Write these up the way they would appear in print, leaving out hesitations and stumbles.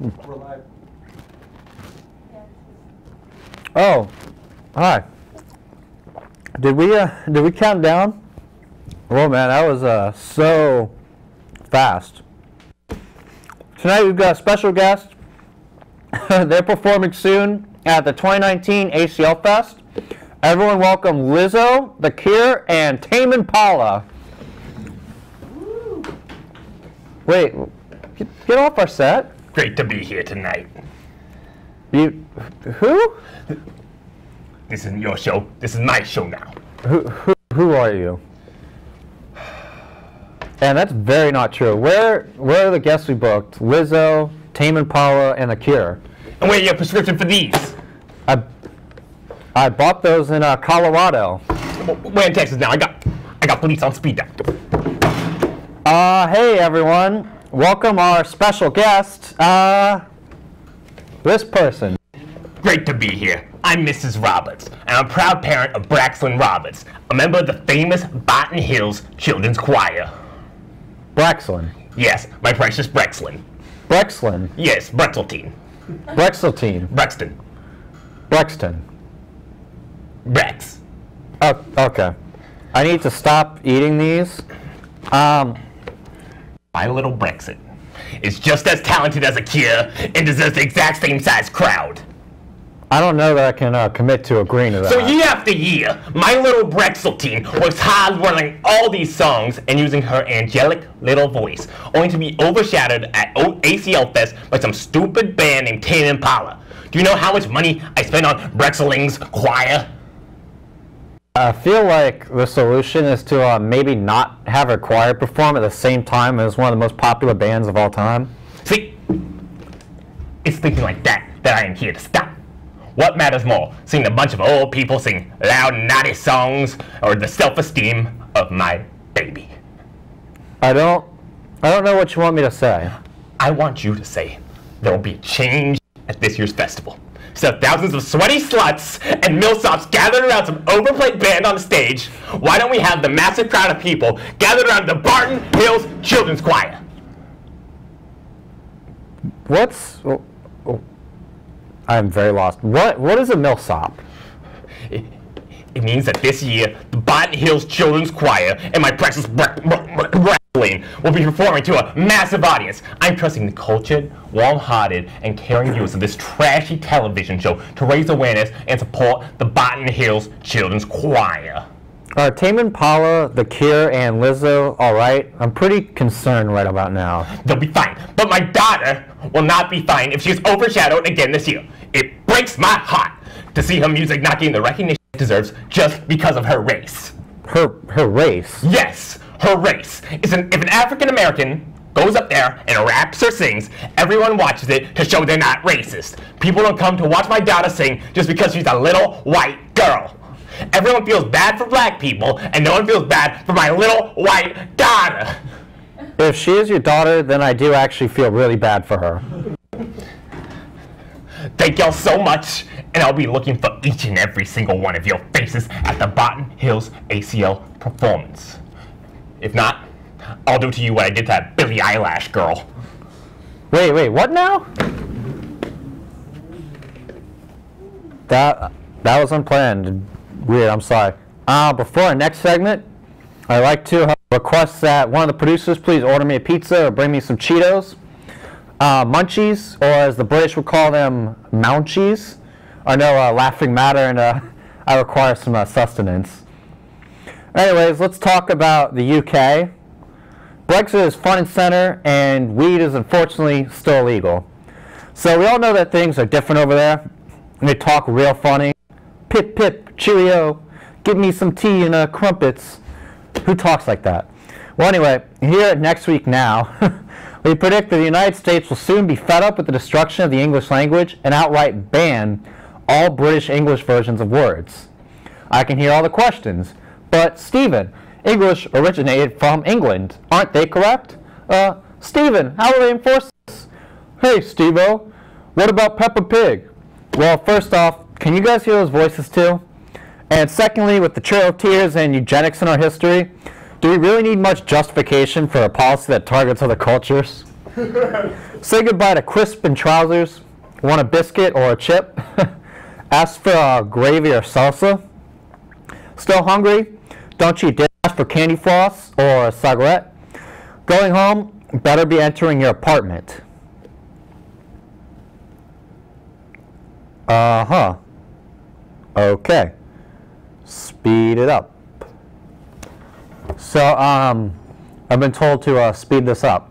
We're live. Oh, hi. Did we count down? Oh man, that was so fast. Tonight we've got a special guest. They're performing soon at the 2019 ACL Fest. Everyone welcome Lizzo, The Cure, and Tame Impala. Wait, get off our set. Great to be here tonight. You, who? This isn't your show. This is my show now. Who are you? And that's very not true. Where are the guests we booked? Lizzo, Tame Impala, and The Cure. And where's your prescription for these? I bought those in Colorado. We're in Texas now. I got police on speed dial. Hey everyone. Welcome our special guest, this person. Great to be here. I'm Mrs. Robbins, and I'm a proud parent of Braxton Robbins, a member of the famous Bottom Hills Children's Choir. Braxton. Yes, my precious Brexlin. Brexlin. Yes, Brexeltine. Brexeltine. Brexton. Brexton. Brex. Oh, okay. I need to stop eating these. My little Brexit is just as talented as a Cure and deserves the exact same size crowd. I don't know that I can commit to agreeing to that. So year after year, my little Brexeltine works hard learning all these songs and using her angelic little voice, only to be overshadowed at ACL Fest by some stupid band named Tame Impala. Do you know how much money I spent on Brexling's choir? I feel like the solution is to maybe not have a choir perform at the same time as one of the most popular bands of all time. See, it's thinking like that I am here to stop. What matters more, seeing a bunch of old people sing loud, naughty songs, or the self-esteem of my baby? I don't know what you want me to say. I want you to say there will be a change at this year's festival. So thousands of sweaty sluts and millsops gathered around some overplayed band on the stage. Why don't we have the massive crowd of people gathered around the Bottom Hills Children's Choir? What's... I'm very lost. What is a millsop? It means that this year, the Bottom Hills Children's Choir and my precious Brexlin will be performing to a massive audience. I'm trusting the cultured, warm-hearted, and caring viewers of this trashy television show to raise awareness and support the Bottom Hills Children's Choir. Are Tame Impala, The Cure, and Lizzo all right? I'm pretty concerned right about now. They'll be fine, but my daughter will not be fine if she's overshadowed again this year. It breaks my heart to see her music not getting the recognition it deserves just because of her race. Her race? Yes, her race. If an African American goes up there and raps or sings, everyone watches it to show they're not racist. People don't come to watch my daughter sing just because she's a little white girl. Everyone feels bad for black people, and no one feels bad for my little white daughter. If she is your daughter, then I do actually feel really bad for her. Thank y'all so much, and I'll be looking for each and every single one of your faces at the Bottom Hills ACL performance. If not, I'll do to you what I did to that Billie Eilish girl. Wait, what now? That was unplanned. Weird, I'm sorry. Before our next segment, I'd like to request that one of the producers please order me a pizza or bring me some Cheetos. Munchies, or as the British would call them, Mounchies, are no laughing matter, and I require some sustenance. Anyways, let's talk about the UK. Brexit is front and center, and weed is unfortunately still illegal. So we all know that things are different over there, and they talk real funny. Pip, pip, cheerio, give me some tea and crumpets. Who talks like that? Well, anyway, here at Next Week Now, we predict that the United States will soon be fed up with the destruction of the English language and outright ban all British English versions of words. I can hear all the questions, but Stephen, English originated from England, aren't they correct? Stephen, how will they enforce this? Hey, Steve-O, what about Peppa Pig? Well, first off, can you guys hear those voices too? And secondly, with the trail of tears and eugenics in our history, do we really need much justification for a policy that targets other cultures? Say goodbye to crisp and trousers. Want a biscuit or a chip? Ask for gravy or salsa. Still hungry? Don't you dare ask for candy floss or a cigarette. Going home? Better be entering your apartment. Uh-huh. Okay. Speed it up. So, I've been told to speed this up.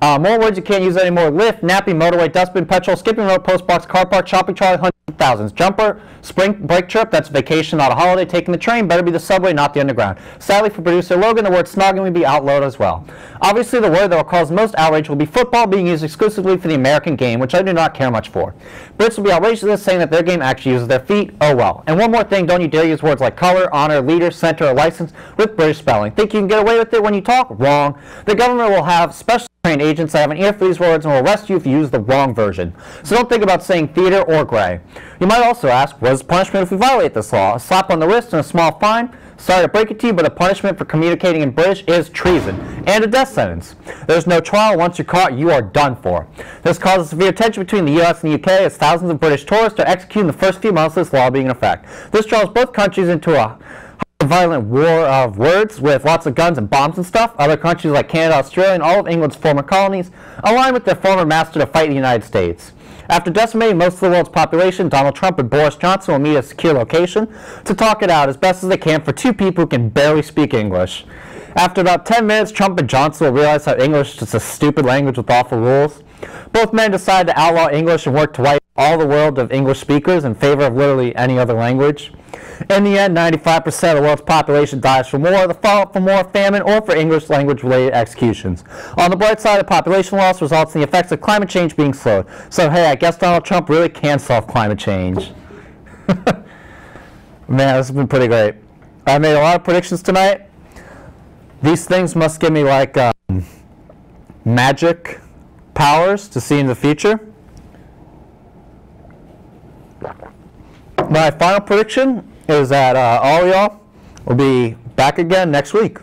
More words you can't use anymore. Lift, nappy, motorway, dustbin, petrol, skipping rope, postbox, car park, shopping trolley, hundreds of thousands. Jumper, spring break trip, that's vacation, not a holiday. Taking the train, better be the subway, not the underground. Sadly for producer Logan, the word snogging will be outlawed as well. Obviously, the word that will cause most outrage will be football being used exclusively for the American game, which I do not care much for. Brits will be outraged at this, saying that their game actually uses their feet. Oh well. And one more thing, don't you dare use words like color, honor, leader, center, or license with British spelling. Think you can get away with it when you talk? Wrong. The government will have special trained agents that have an ear for these words and will arrest you if you use the wrong version. So don't think about saying theater or gray. You might also ask, what is the punishment if we violate this law? A slap on the wrist and a small fine? Sorry to break it to you, but the punishment for communicating in British is treason and a death sentence. There's no trial. Once you're caught, you are done for. This causes severe tension between the US and the UK as thousands of British tourists are executed in the first few months of this law being in effect. This draws both countries into a violent war of words with lots of guns and bombs and stuff. Other countries like Canada, Australia, and all of England's former colonies align with their former master to fight the United States. After decimating most of the world's population, Donald Trump and Boris Johnson will meet at a secure location to talk it out as best as they can for two people who can barely speak English. After about 10 minutes, Trump and Johnson will realize that English is just a stupid language with awful rules. Both men decide to outlaw English and work to wipe all the world of English speakers in favor of literally any other language. In the end, 95% of the world's population dies from war, the fallout from war, famine, or for English language-related executions. On the bright side, the population loss results in the effects of climate change being slowed. So hey, I guess Donald Trump really can solve climate change. Man, this has been pretty great. I made a lot of predictions tonight. These things must give me like magic powers to see in the future. My final prediction is that all of y'all will be back again next week.